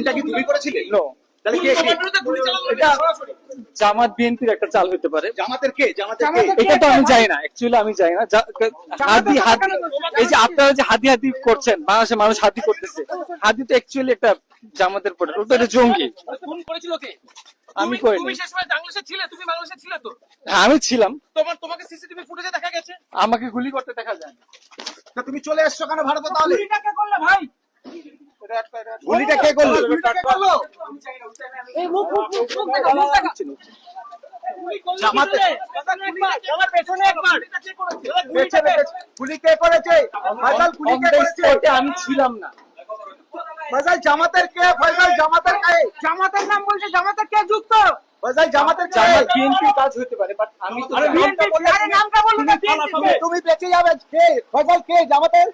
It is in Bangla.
খুনটা কি তুমি করেছিলে? নো, তাহলে কে? এটা জামাত বিএনপির একটা চাল হতে পারে। জামাতের কে? জামাতের কে? এটা তো আমি জানি না, অ্যাকচুয়ালি আমি জানি না। হাদি হাদি, এই যে আপনারা যে হাদি হাদি করছেন, বাংলাদেশের মানুষ হাদি করতেছে, হাদি তো অ্যাকচুয়ালি একটা জামাতের প্রোডাক্ট, ওটা একটা জঙ্গি। খুন করেছিল কে? আমি তুমি করিনি। সেই সময় বাংলাদেশে ছিলে? তুমি বাংলাদেশে ছিলে তো? হ্যাঁ, আমি ছিলাম। তোমাকে সিসিটিভি ফুটেজে দেখা গেছে। আমাকে গুলি করতে দেখা যায় না। তা তুমি চলে এসছো কেন ভারতে তাহলে? গুলিটা কে করলে ভাই? গুলিটা কে করলো? এই মুখ দেখা, মুখ দেখা। জামাতে আমার পেছনে একবার। পেছনে গুলি কে করেছে? ফয়সাল গুলি কে করেছে? স্পটে আমি ছিলাম না। ফয়সাল জামাতের কে? ফয়সাল জামাতের কে? জামাতের নাম বলছে, জামাতের কে যুক্ত? ফয়সাল জামাতের কে? জামাত বিএনপির কাজ হতে পারে, বাট আমি তো আরে জানি না। নামটা বললে আরে নামটা বলুন না, তুমি বেঁচে যাবে। কে? ফয়সাল কে? জামাতের